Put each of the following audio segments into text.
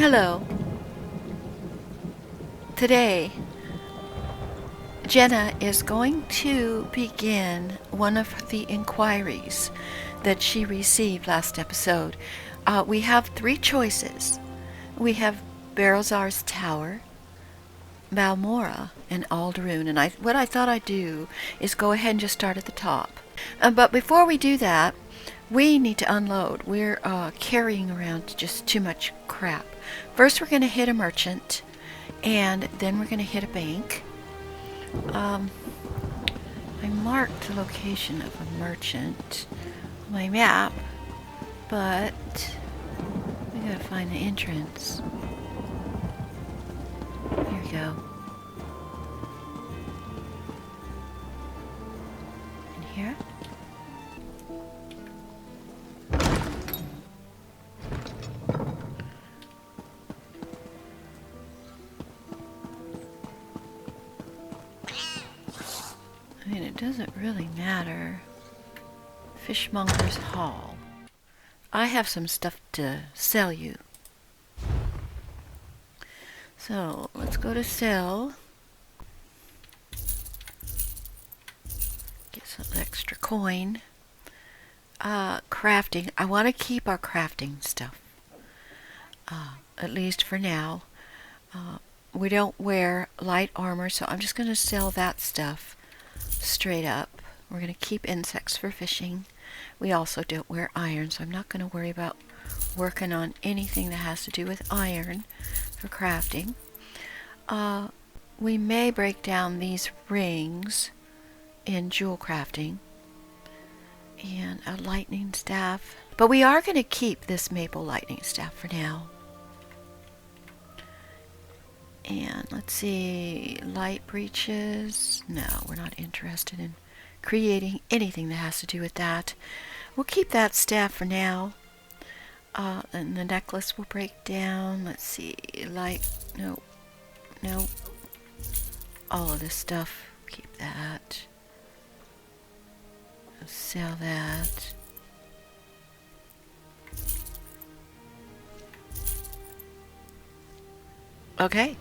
Hello. Today, Jenna is going to begin one of the inquiries that she received last episode. We have three choices. We have Berelzar's Tower, Balmora, and Alderun. And what I thought I'd do is go ahead and just start at the top. But before we do that, we need to unload. We're carrying around just too much crap. First, we're going to hit a merchant, and then we're going to hit a bank. I marked the location of a merchant on my map, but we gotta find the entrance. Here we go. In here? I mean, it doesn't really matter. Fishmonger's Hall. I have some stuff to sell you. So, let's go to sell. Get some extra coin. Crafting. I want to keep our crafting stuff. At least for now. We don't wear light armor, so I'm just going to sell that stuff straight up. We're going to keep insects for fishing. We also don't wear iron, so I'm not going to worry about working on anything that has to do with iron for crafting. We may break down these rings in jewel crafting and a lightning staff, but we are going to keep this maple lightning staff for now. And let's see, light breeches. No, we're not interested in creating anything that has to do with that. We'll keep that staff for now. And the necklace will break down. Let's see, light, no. All of this stuff, keep that. I'll sell that. Okay.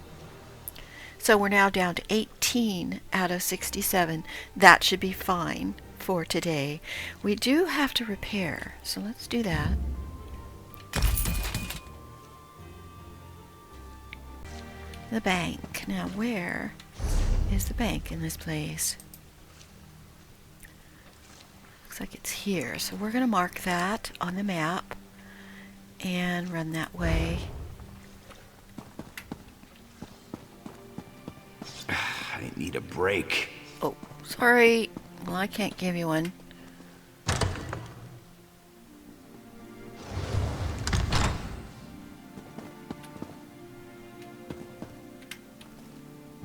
So we're now down to 18 out of 67. That should be fine for today. We do have to repair, so let's do that. The bank. Now where is the bank in this place? Looks like it's here. So we're going to mark that on the map and run that way. I need a break. Oh, sorry. Well, I can't give you one.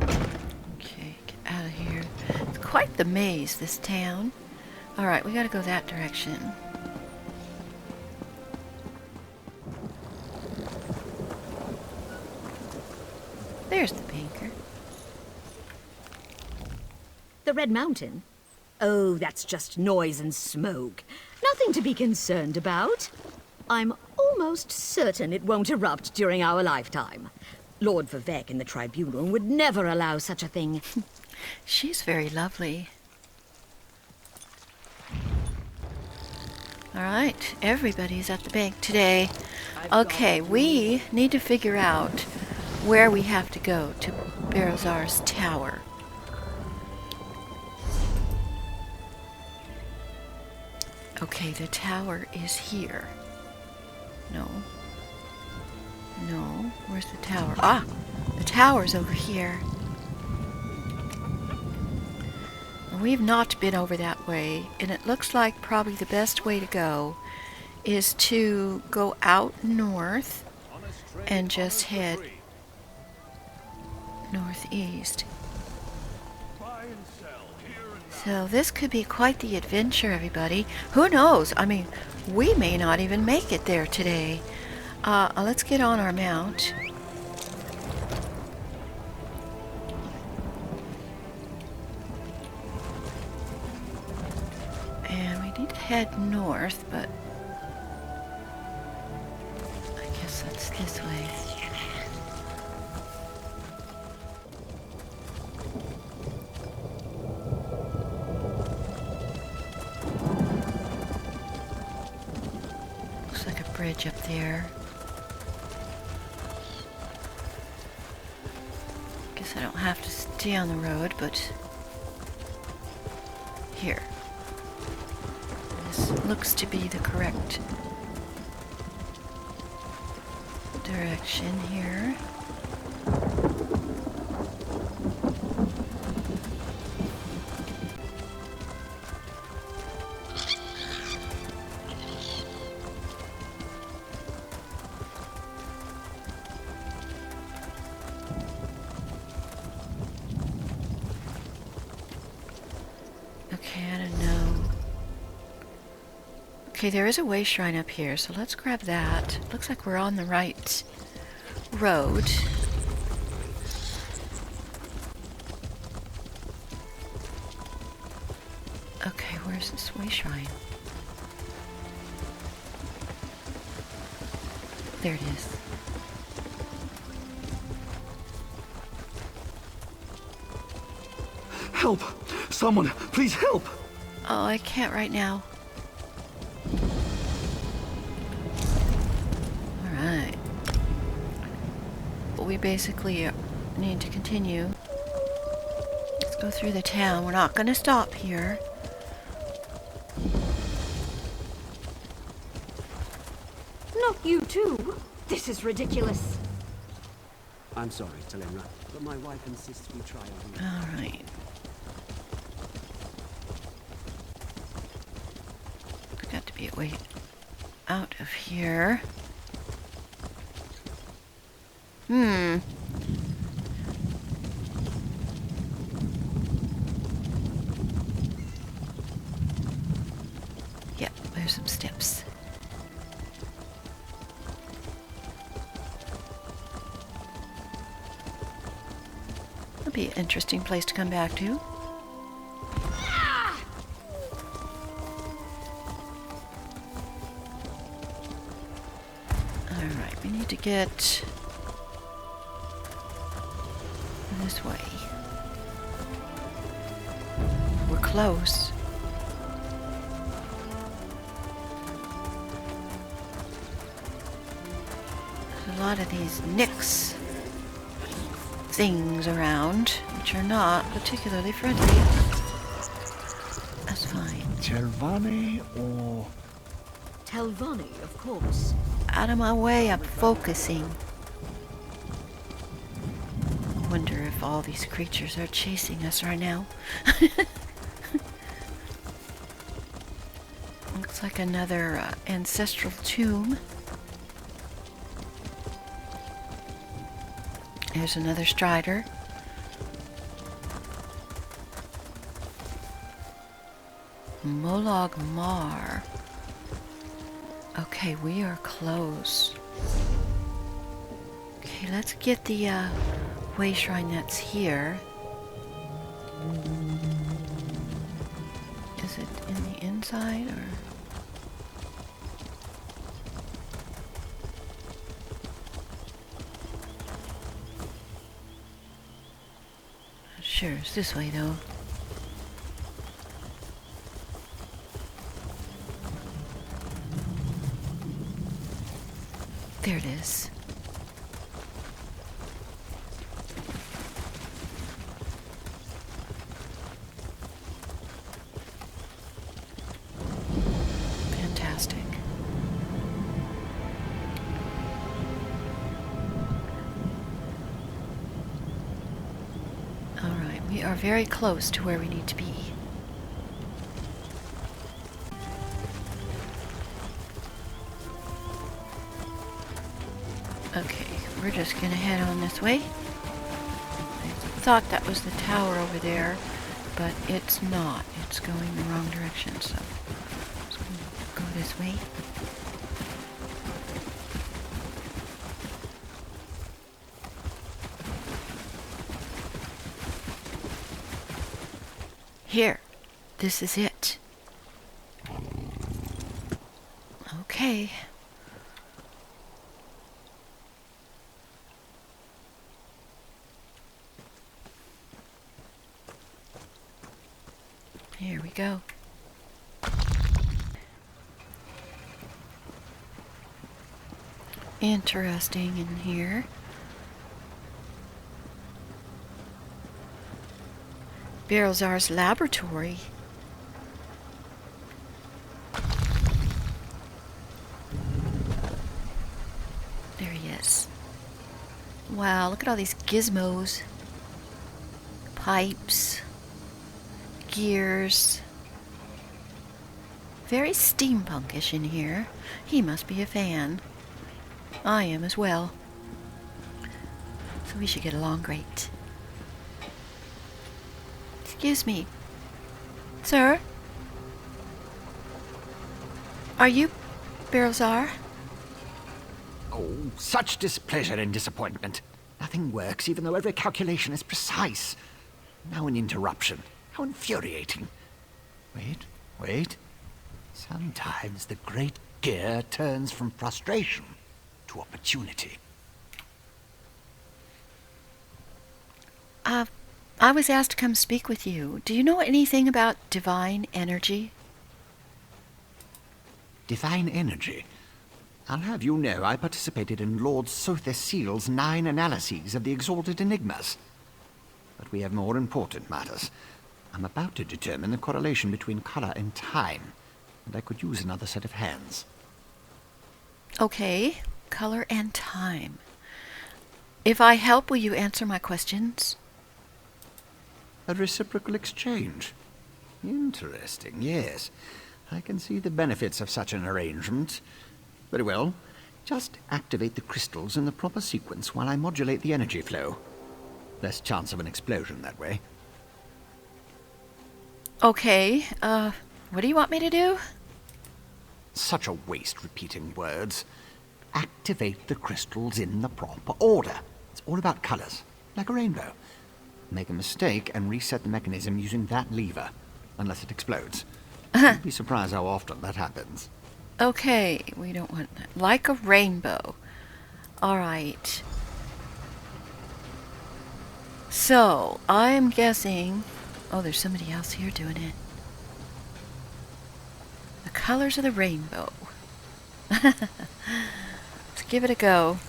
Okay, get out of here. It's quite the maze, this town. Alright, we gotta go that direction. There's the banker. The Red Mountain? Oh, that's just noise and smoke. Nothing to be concerned about. I'm almost certain it won't erupt during our lifetime. Lord Vivek in the Tribunal would never allow such a thing. She's very lovely. Alright, everybody's at the bank today. Okay, we need to figure out where we have to go to Berelzar's Tower. Okay, the tower is here. No. Where's the tower? Ah! The tower's over here. We've not been over that way, and it looks like probably the best way to go is to go out north and just head northeast. So this could be quite the adventure, everybody. Who knows? I mean, we may not even make it there today. Let's get on our mount. And we need to head north, but I guess that's this way. bridge up there. Guess I don't have to stay on the road, but here. This looks to be the correct direction here. Okay, I don't know. Okay, there is a way shrine up here, so let's grab that. Looks like we're on the right road. Okay, where's this way shrine? There it is. Help! Someone, please help! Oh, I can't right now. Alright. We basically need to continue. Let's go through the town. We're not going to stop here. Not you too. This is ridiculous. I'm sorry, Telenra, but my wife insists we try on you. Alright. There's got to be a way out of here. Yep, there's some steps. That'll be an interesting place to come back to. Alright, we need to get this way. We're close. There's a lot of these Nyx things around, which are not particularly friendly. That's fine. Cervane or... Telvanni, of course. Out of my way, I'm focusing. Wonder if all these creatures are chasing us right now. Looks like another ancestral tomb. There's another strider. Molag Mar. Okay, we are close. Okay, let's get the way shrine that's here. Is it in the inside or? Not sure, it's this way though. There it is. Fantastic. All right, we are very close to where we need to be. Okay, we're just gonna head on this way. I thought that was the tower over there, but it's not. It's going the wrong direction, so I'm just gonna go this way. Here, this is it. Okay. Here we go. interesting in here. Berylzar's laboratory. There he is. Wow, look at all these gizmos. Pipes. Gears. Very steampunkish in here. He must be a fan. I am as well. So we should get along great. Excuse me. Sir? Are you Berylzar? Oh, such displeasure and disappointment. Nothing works, even though every calculation is precise. Now an interruption. How infuriating. Wait. Sometimes the great gear turns from frustration to opportunity. I was asked to come speak with you. Do you know anything about divine energy? Divine energy? I'll have you know I participated in Lord Sotherseal's 9 analyses of the exalted enigmas. But we have more important matters. I'm about to determine the correlation between color and time, and I could use another set of hands. Okay, color and time. If I help, will you answer my questions? A reciprocal exchange. Interesting, yes. I can see the benefits of such an arrangement. Very well. Just activate the crystals in the proper sequence while I modulate the energy flow. Less chance of an explosion that way. Okay, what do you want me to do? Such a waste repeating words. Activate the crystals in the proper order. It's all about colors, like a rainbow. Make a mistake and reset the mechanism using that lever, unless it explodes. You'd be surprised how often that happens. Okay, we don't want that. Like a rainbow. Alright. So, I'm guessing... Oh, there's somebody else here doing it. The colors of the rainbow. Let's give it a go.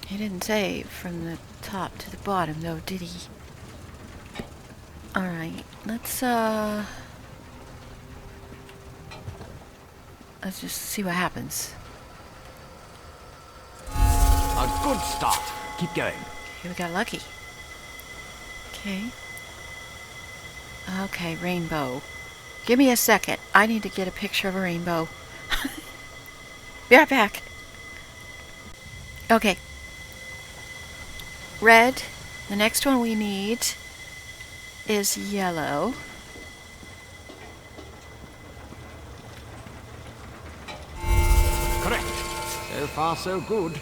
He didn't say from the top to the bottom, though, did he? Alright, let's just see what happens. A good start. Keep going. Here we got lucky. Okay. Okay, rainbow. Give me a second. I need to get a picture of a rainbow. Be right back. Okay. Red. The next one we need is yellow. Correct. So far, so good.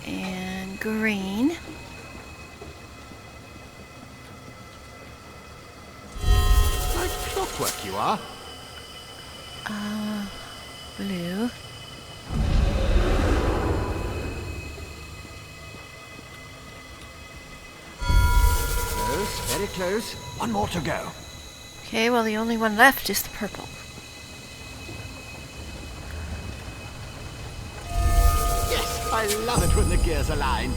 And green. Like clockwork you are. Blue. Close, very close. One more to go. Okay, well, the only one left is the purple. Yes, I love it when the gears align.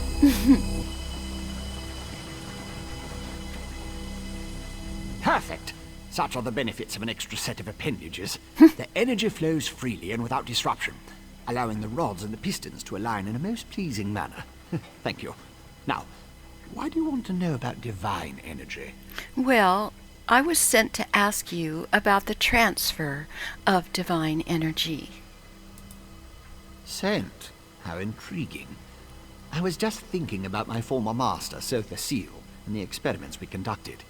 Perfect. Such are the benefits of an extra set of appendages. The energy flows freely and without disruption, allowing the rods and the pistons to align in a most pleasing manner. Thank you. Now, why do you want to know about divine energy? Well, I was sent to ask you about the transfer of divine energy. Sent? How intriguing. I was just thinking about my former master, Sotherseal, and the experiments we conducted.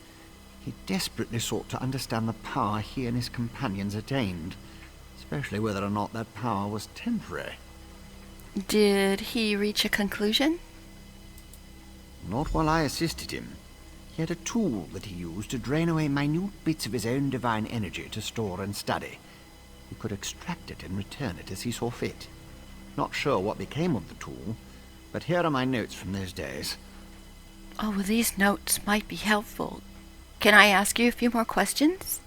He desperately sought to understand the power he and his companions attained, especially whether or not that power was temporary. Did he reach a conclusion? Not while I assisted him. He had a tool that he used to drain away minute bits of his own divine energy to store and study. He could extract it and return it as he saw fit. Not sure what became of the tool, but here are my notes from those days. Oh, well, these notes might be helpful. Can I ask you a few more questions?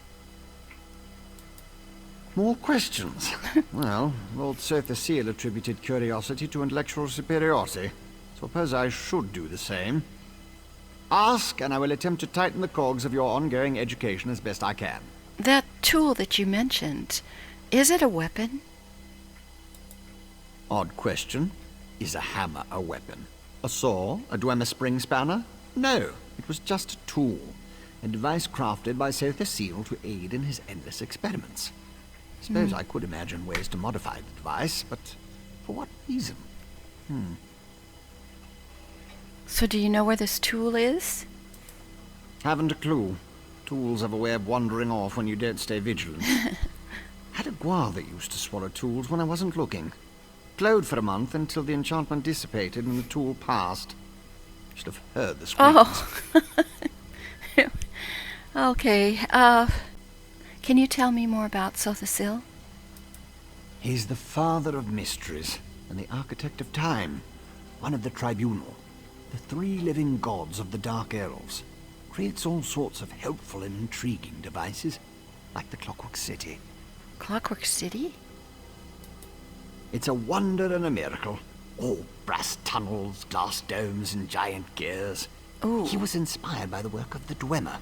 More questions? Well, Lord Sotha Seal attributed curiosity to intellectual superiority. Suppose I should do the same. Ask, and I will attempt to tighten the cogs of your ongoing education as best I can. That tool that you mentioned, is it a weapon? Odd question. Is a hammer a weapon? A saw? A Dwemer spring spanner? No, it was just a tool. A device crafted by Sotha Seal to aid in his endless experiments. Suppose I could imagine ways to modify the device, but for what reason? So do you know where this tool is? Haven't a clue. Tools have a way of wandering off when you don't stay vigilant. Had a guar that used to swallow tools when I wasn't looking. Glowed for a month until the enchantment dissipated and the tool passed. Should have heard the screams. Oh. Okay. Can you tell me more about Sotha Seal? He's the father of mysteries and the architect of time. One of the tribunal. The three living gods of the Dark Elves. Creates all sorts of helpful and intriguing devices, like the Clockwork City. Clockwork City? It's a wonder and a miracle. All brass tunnels, glass domes, and giant gears. Ooh. He was inspired by the work of the Dwemer.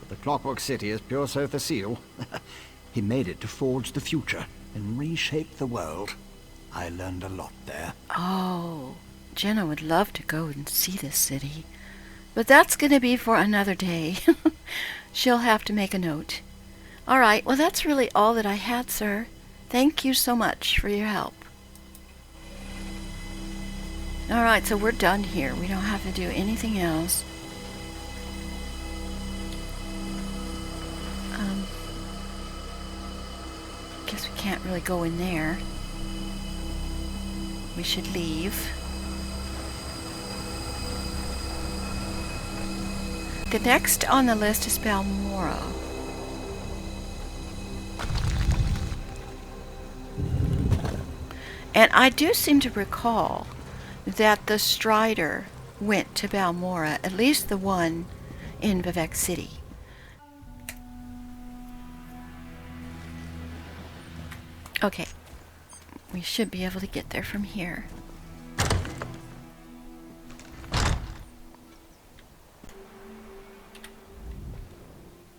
But the Clockwork City is pure Sotha Seal. He made it to forge the future and reshape the world. I learned a lot there. Oh, Jenna would love to go and see this city. But that's going to be for another day. She'll have to make a note. All right, well, that's really all that I had, sir. Thank you so much for your help. All right, so we're done here. We don't have to do anything else. Guess we can't really go in there. We should leave. The next on the list is Balmora. And I do seem to recall that the Strider went to Balmora, at least the one in Vivek City. Okay, we should be able to get there from here.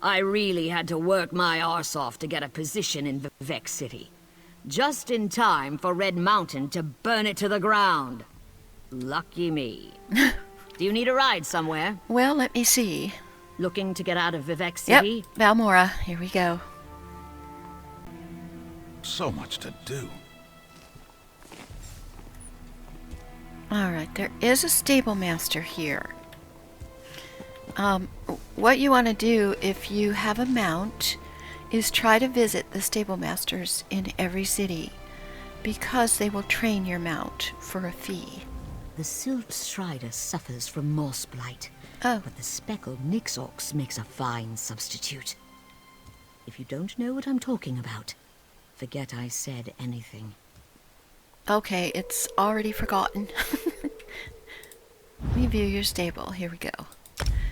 I really had to work my arse off to get a position in Vivek City. Just in time for Red Mountain to burn it to the ground. Lucky me. Do you need a ride somewhere? Well, let me see. Looking to get out of Vivek Yep, City? Balmora. Here we go. So much to do. All right, there is a stable master here. What you want to do if you have a mount is try to visit the stable masters in every city because they will train your mount for a fee. The Silk Strider suffers from moss blight, Oh, but the speckled Nixox makes a fine substitute. If you don't know what I'm talking about, forget I said anything. okay, it's already forgotten. Review your stable. Here we go.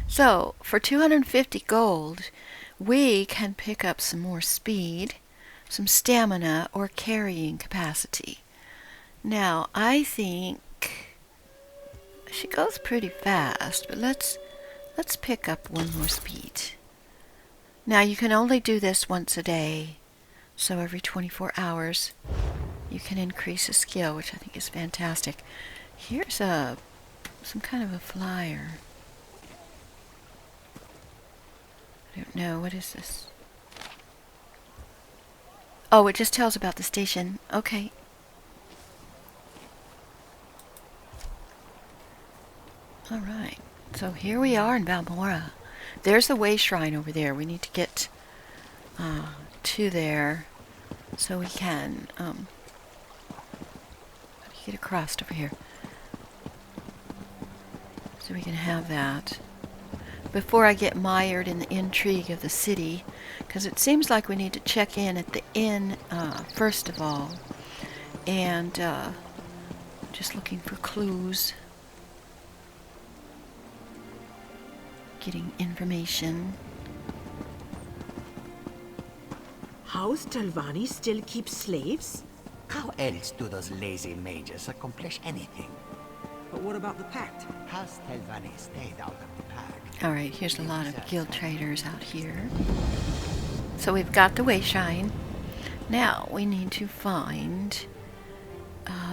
So, for 250 gold, we can pick up some more speed, some stamina, or carrying capacity. Now, I think she goes pretty fast, but let's pick up one more speed. Now, you can only do this once a day, so every 24 hours you can increase a skill, which I think is fantastic. Here's some kind of a flyer. I don't know, what is this? Oh, it just tells about the station. Okay. All right. So here we are in Balmora. There's the way shrine over there. We need to get to there so we can how do you get across over here? So we can have that. Before I get mired in the intrigue of the city, because it seems like we need to check in at the inn first of all, and just looking for clues, getting information. House Talvani still keeps slaves? How else do those lazy mages accomplish anything? But what about the pact? House Telvanni stayed out of the pact. All right, here's a lot of guild traders out here. So we've got the Wayshine. Now we need to find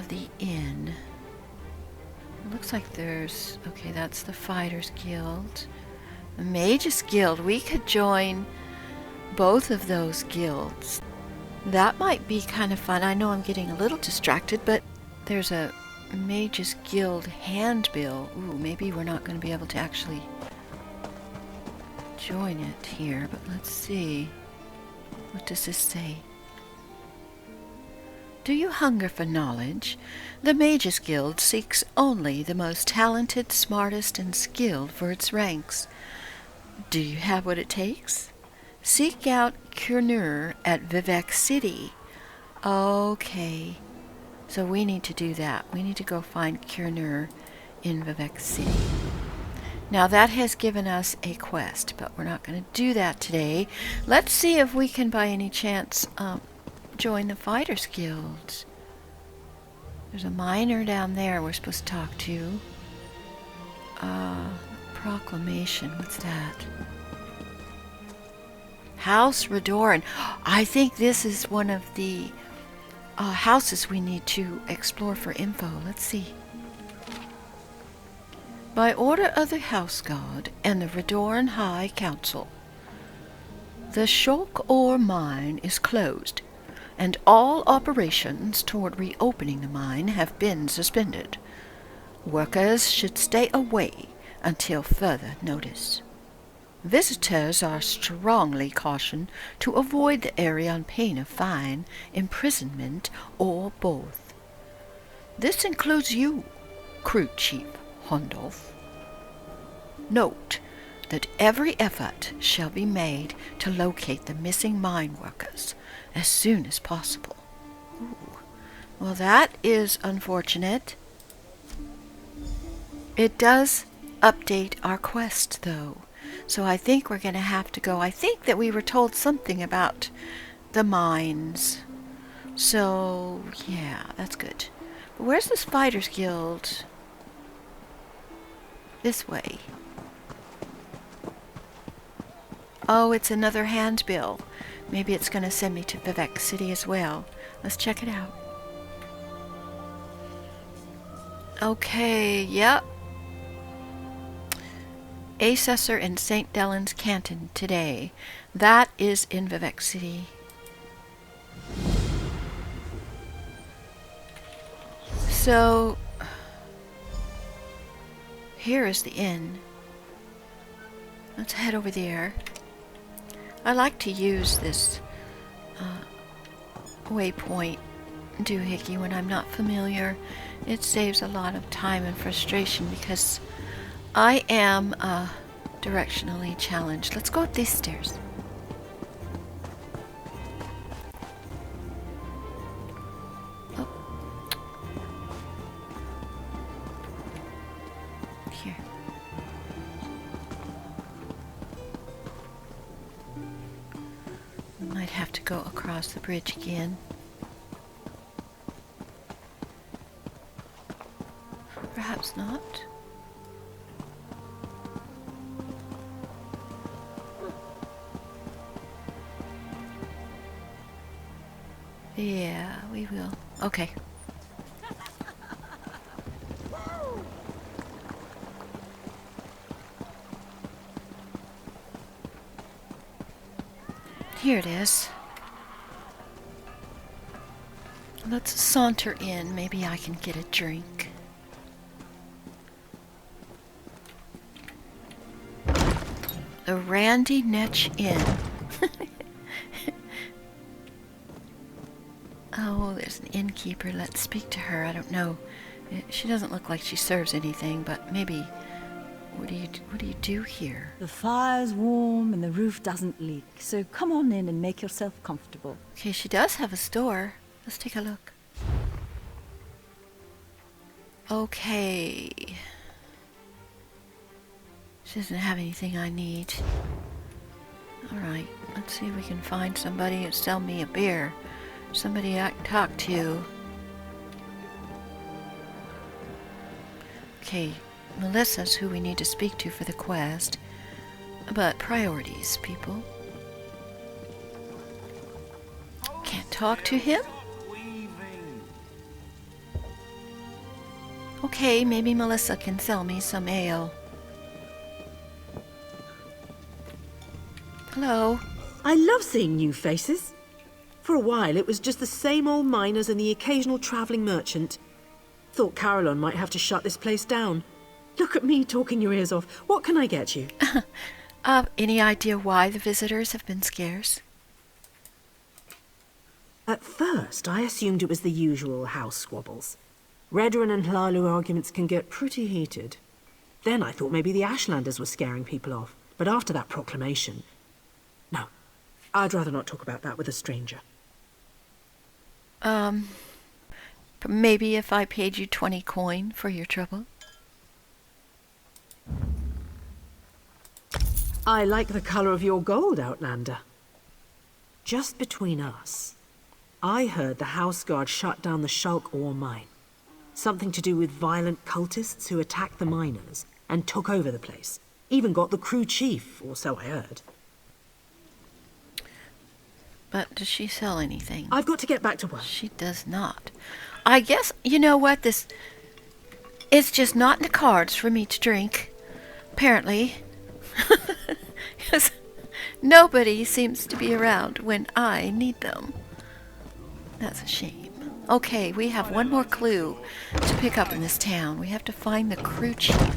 the inn. It looks like there's... Okay, that's the Fighters Guild. The Mages Guild. We could join both of those guilds. That might be kind of fun. I know I'm getting a little distracted, but there's a Mages Guild handbill. Ooh, maybe we're not going to be able to actually join it here, but let's see. What does this say? Do you hunger for knowledge? The Mages Guild seeks only the most talented, smartest, and skilled for its ranks. Do you have what it takes? Seek out Kurnur at Vivek City. Okay. So we need to do that. We need to go find Kurnur in Vivek City. Now that has given us a quest, but we're not going to do that today. Let's see if we can by any chance join the Fighters Guild. There's a miner down there we're supposed to talk to. Proclamation, what's that? House Redoran. I think this is one of the houses we need to explore for info. Let's see. By order of the House God and the Redoran High Council, the Shulk ore mine is closed, and all operations toward reopening the mine have been suspended. Workers should stay away until further notice. Visitors are strongly cautioned to avoid the area on pain of fine, imprisonment, or both. This includes you, Crew Chief Hondolf. Note that every effort shall be made to locate the missing mine workers as soon as possible. Ooh. Well, that is unfortunate. It does update our quest, though. So I think we're going to have to go. I think that we were told something about the mines. So, yeah, that's good. But where's this Fighters Guild? This way. Oh, it's another handbill. Maybe it's going to send me to Vivek City as well. Let's check it out. Okay, yep. Assessor in St. Dellen's Canton today. That is in Vivek City. So, here is the inn. Let's head over there. I like to use this waypoint doohickey when I'm not familiar. It saves a lot of time and frustration because I am directionally challenged. Let's go up these stairs. Oh. Here. Might have to go across the bridge again. Perhaps not. Yeah, we will. Okay. Here it is. Let's saunter in. Maybe I can get a drink. The Randy Netch Inn. Oh, there's an innkeeper. Let's speak to her. I don't know. She doesn't look like she serves anything, but maybe... What do you do here? The fire's warm and the roof doesn't leak, so come on in and make yourself comfortable. Okay, she does have a store. Let's take a look. Okay. She doesn't have anything I need. All right, let's see if we can find somebody and sell me a beer. Somebody I can talk to. Okay, Melissa's who we need to speak to for the quest. But priorities, people. Can't talk to him? Okay, maybe Melissa can sell me some ale. Hello. I love seeing new faces. For a while, it was just the same old miners and the occasional travelling merchant. Thought Caroline might have to shut this place down. Look at me talking your ears off. What can I get you? Any idea why the visitors have been scarce? At first, I assumed it was the usual house squabbles. Redoran and Hlalu arguments can get pretty heated. Then I thought maybe the Ashlanders were scaring people off. But after that proclamation... No, I'd rather not talk about that with a stranger. Maybe if I paid you 20 coin for your trouble? I like the colour of your gold, Outlander. Just between us, I heard the House Guard shut down the Shulk ore mine. Something to do with violent cultists who attacked the miners and took over the place. Even got the crew chief, or so I heard. But does she sell anything? I've got to get back to work. She does not. I guess, you know what, it's just not in the cards for me to drink, apparently. Because nobody seems to be around when I need them. That's a shame. Okay, we have one more clue to pick up in this town. We have to find the crew chief.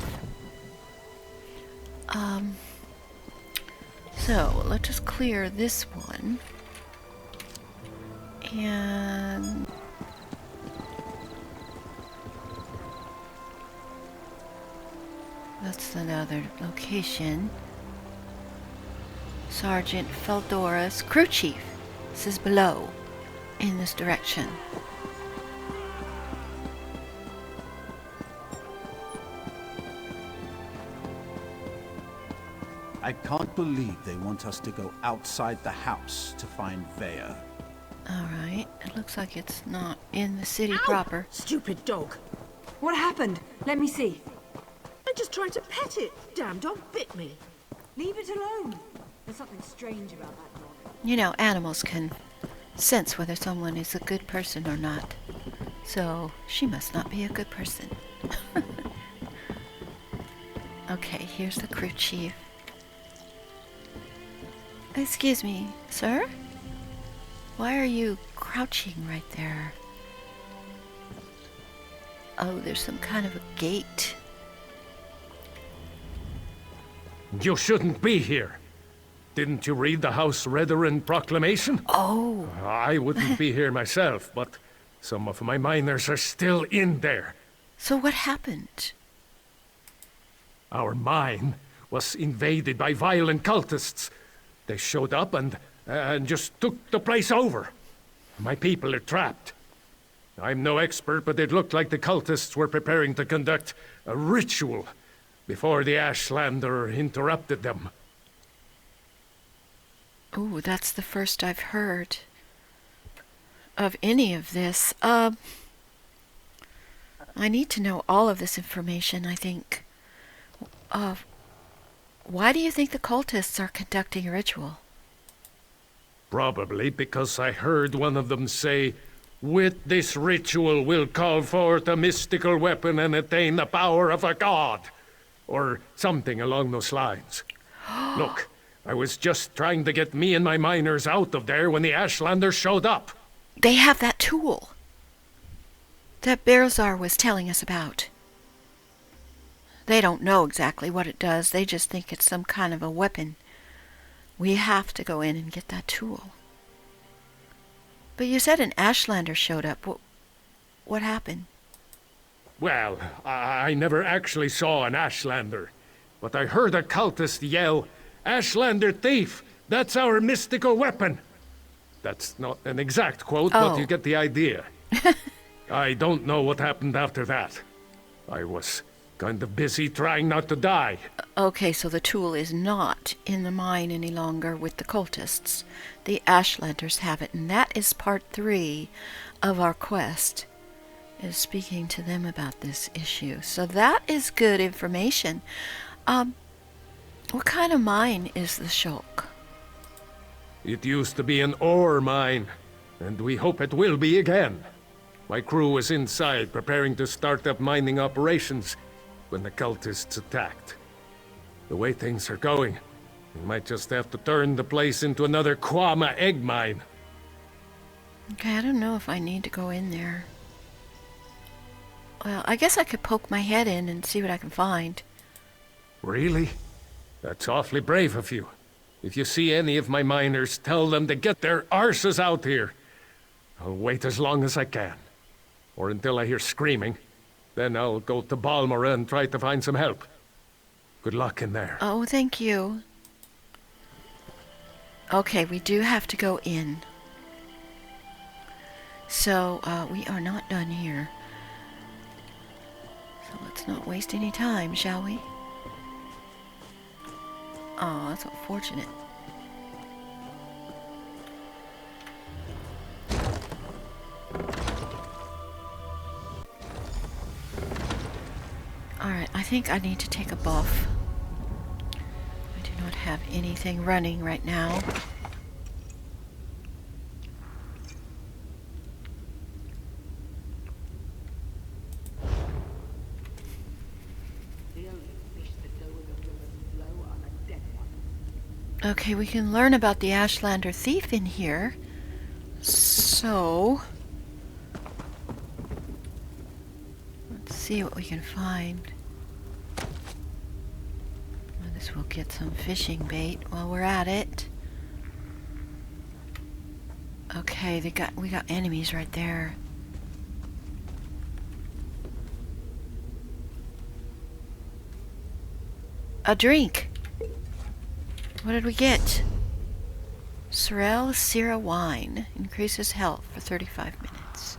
So, let's just clear this one. And... that's another location. Sergeant Feldora's crew chief. This is below, in this direction. I can't believe they want us to go outside the house to find Vea. Alright, it looks like it's not in the city Ow! proper. Stupid dog. What happened? Let me see. I just tried to pet it. Damn dog bit me. Leave it alone. There's something strange about that dog. You know, animals can sense whether someone is a good person or not. So, she must not be a good person. Okay, here's the crew chief. Excuse me, sir? Why are you crouching right there? Oh, there's some kind of a gate. You shouldn't be here. Didn't you read the House Redoran proclamation? Oh. I wouldn't be here myself, but some of my miners are still in there. So what happened? Our mine was invaded by violent cultists. They showed up and just took the place over. My people are trapped. I'm no expert, but it looked like the cultists were preparing to conduct a ritual before the Ashlander interrupted them. Ooh, that's the first I've heard of any of this. I need to know all of this information, I think. Why do you think the cultists are conducting a ritual? Probably because I heard one of them say, "With this ritual we'll call forth a mystical weapon and attain the power of a god." Or something along those lines. Look, I was just trying to get me and my miners out of there when the Ashlanders showed up. They have that tool that Berzar was telling us about. They don't know exactly what it does. They just think it's some kind of a weapon. We have to go in and get that tool. But you said an Ashlander showed up. What happened? Well, I never actually saw an Ashlander, but I heard a cultist yell, "Ashlander thief! That's our mystical weapon!" That's not an exact quote, Oh. but you get the idea. I don't know what happened after that. I was Kind of busy trying not to die. Okay, so the tool is not in the mine any longer with the cultists. The Ashlanders have it, and that is part 3 of our quest, is speaking to them about this issue. So that is good information. What kind of mine is the Shulk? It used to be an ore mine, and we hope it will be again. My crew was inside preparing to start up mining operations when the cultists attacked. The way things are going, we might just have to turn the place into another Kwama egg mine. Okay, I don't know if I need to go in there. Well, I guess I could poke my head in and see what I can find. Really? That's awfully brave of you. If you see any of my miners, tell them to get their arses out here. I'll wait as long as I can. Or until I hear screaming. Then I'll go to Balmora and try to find some help. Good luck in there. Oh, thank you. Okay, we do have to go in. So, we are not done here. So let's not waste any time, shall we? Oh, that's unfortunate. Alright, I think I need to take a buff. I do not have anything running right now. Okay, we can learn about the Ashlander thief in here. So, let's see what we can find. Well, this will get some fishing bait while we're at it. Okay, we got enemies right there. A drink. What did we get? Sorrel Syrah wine. Increases health for 35 minutes.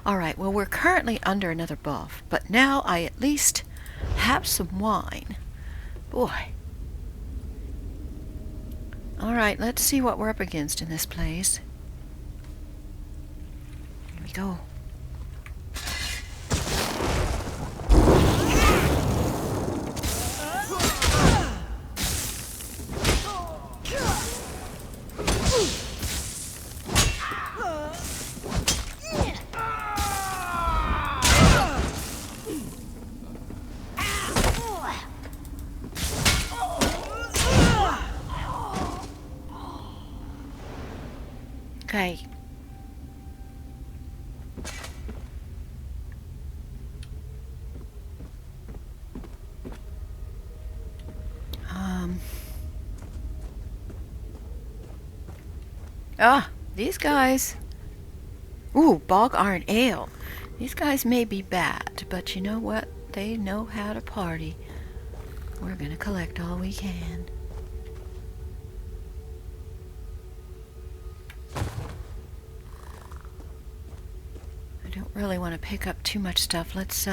Alright, well we're currently under another buff, but now I at least have some wine. Boy. Alright, let's see what we're up against in this place. Here we go. Okay. These guys. Ooh, bog iron ale. These guys may be bad, but you know what? They know how to party. We're gonna collect all we can. I don't really want to pick up too much stuff. Let's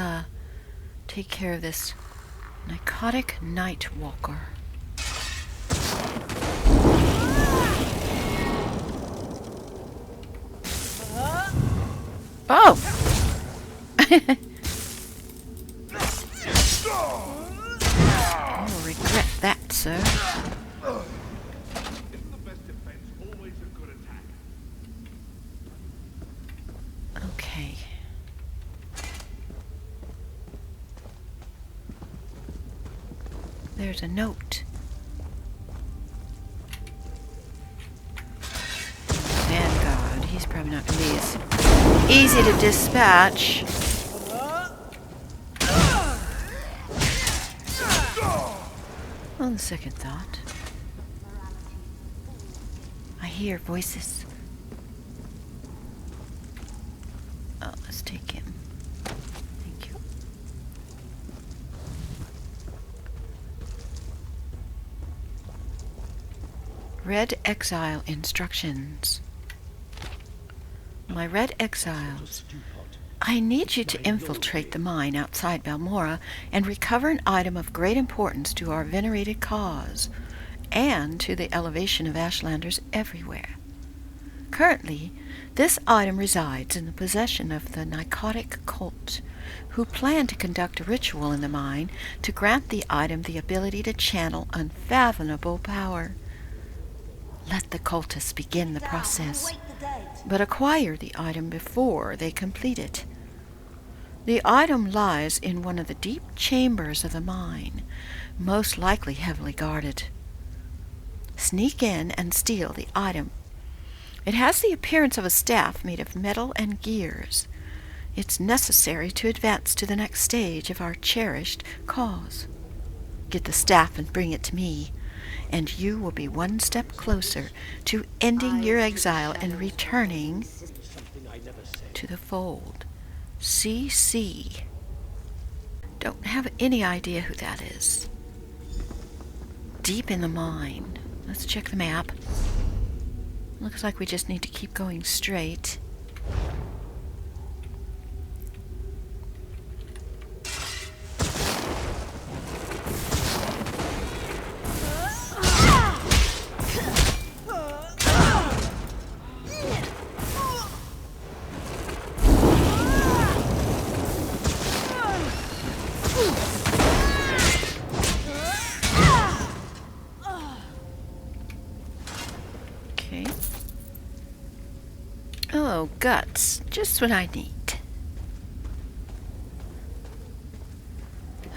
take care of this narcotic night walker. Oh! You'll regret that, sir. Okay. There's a note. Vanguard. He's probably not going to be as easy to dispatch. On the second thought, I hear voices. Oh, let's take him. Thank you. Red Exile instructions. My Red Exiles I need you to infiltrate the mine outside Balmora and recover an item of great importance to our venerated cause and to the elevation of Ashlanders everywhere. Currently, this item resides in the possession of the Narcotic Cult, who plan to conduct a ritual in the mine to grant the item the ability to channel unfathomable power. Let the cultists begin the process, but acquire the item before they complete it. The item lies in one of the deep chambers of the mine, most likely heavily guarded. Sneak in and steal the item. It has the appearance of a staff made of metal and gears. It's necessary to advance to the next stage of our cherished cause. Get the staff and bring it to me, and you will be one step closer to ending your exile and returning to the fold. CC. Don't have any idea who that is. Deep in the mine. Let's check the map. Looks like we just need to keep going straight. Okay. Oh, guts. Just what I need.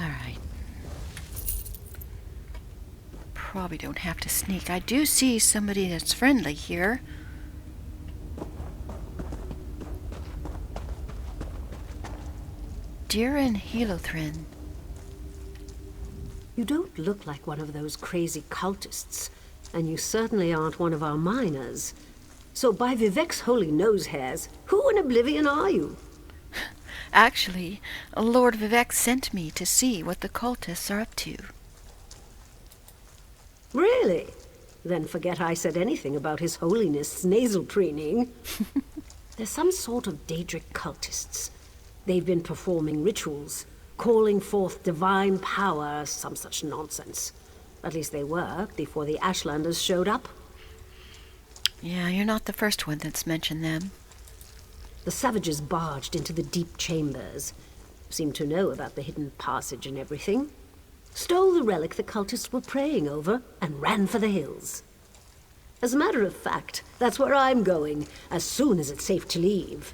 Alright. Probably don't have to sneak. I do see somebody that's friendly here. Diran Helothrin. You don't look like one of those crazy cultists, and you certainly aren't one of our miners. So by Vivek's holy nose hairs, who in oblivion are you? Actually, Lord Vivek sent me to see what the cultists are up to. Really? Then forget I said anything about His Holiness' nasal preening. They're some sort of Daedric cultists. They've been performing rituals, calling forth divine power, some such nonsense. At least they were, before the Ashlanders showed up. Yeah, you're not the first one that's mentioned them. The savages barged into the deep chambers, seemed to know about the hidden passage and everything, stole the relic the cultists were praying over, and ran for the hills. As a matter of fact, that's where I'm going, as soon as it's safe to leave.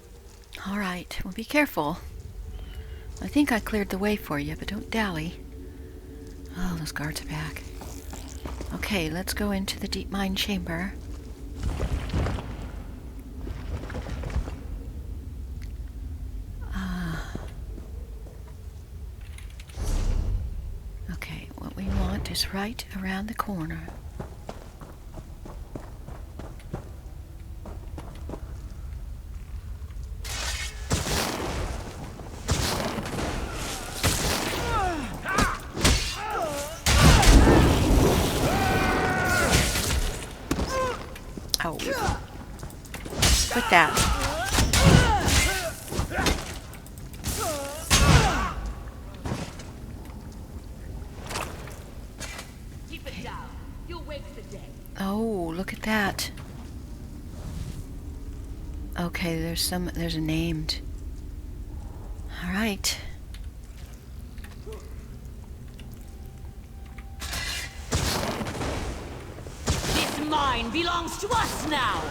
All right, well, be careful. I think I cleared the way for you, but don't dally. Oh, those guards are back. Okay, let's go into the deep mine chamber. Okay, what we want is right around the corner. Oh. Quit that. Keep it down. You'll wake the day. Oh, look at that. Okay, there's a named. All right. This mine belongs to us now.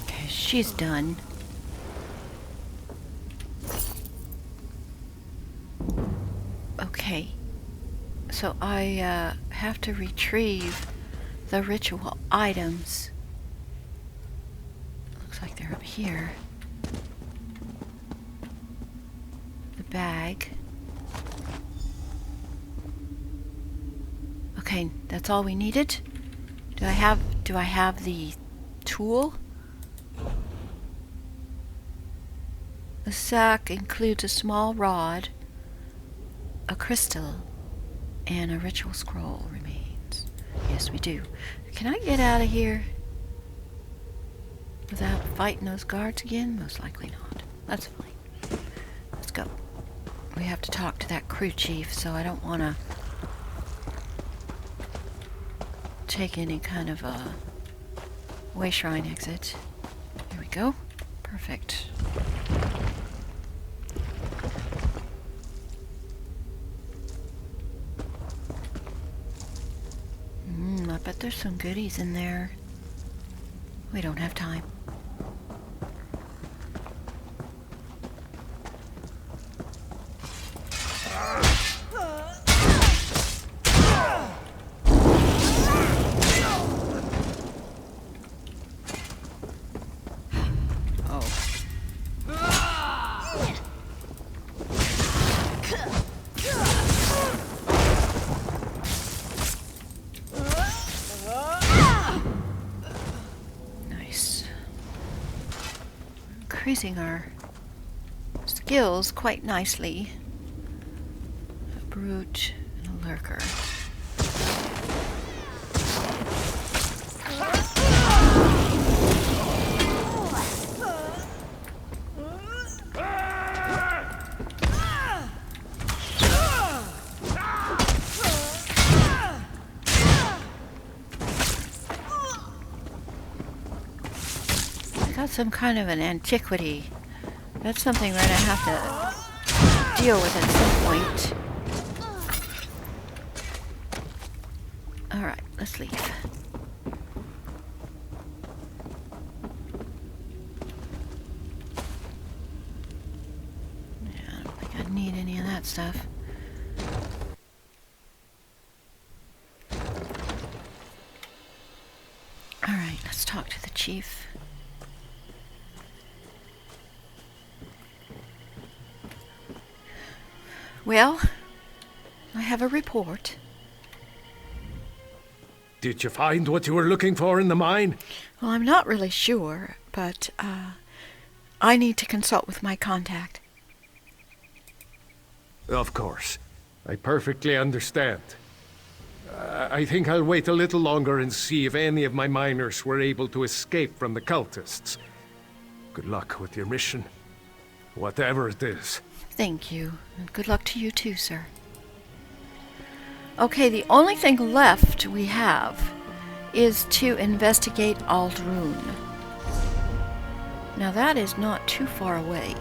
Okay, she's done. Okay, so I have to retrieve the ritual items. Looks like they're up here. The bag. Okay, Okay, that's all we needed. Do I have the tool? The sack includes a small rod, a crystal, and a ritual scroll remains. Yes, we do. Can I get out of here without fighting those guards again? Most likely not. That's fine. Let's go. We have to talk to that crew chief, so I don't want to take any kind of a way shrine exit. There we go. Perfect. I bet there's some goodies in there. We don't have time. Increasing our skills quite nicely. A brute and a lurker. Some kind of an antiquity. That's something we're gonna have to deal with at some point. Alright, let's leave. Yeah, I don't think I'd need any of that stuff. Alright, let's talk to the chief. Well, I have a report. Did you find what you were looking for in the mine? Well, I'm not really sure, but I need to consult with my contact. Of course. I perfectly understand. I think I'll wait a little longer and see if any of my miners were able to escape from the cultists. Good luck with your mission, whatever it is. Thank you, and good luck to you too, sir. Okay, the only thing left we have is to investigate Aldrune. Now that is not too far away.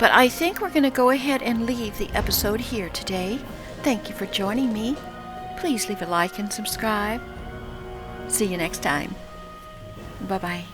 But I think we're going to go ahead and leave the episode here today. Thank you for joining me. Please leave a like and subscribe. See you next time. Bye-bye.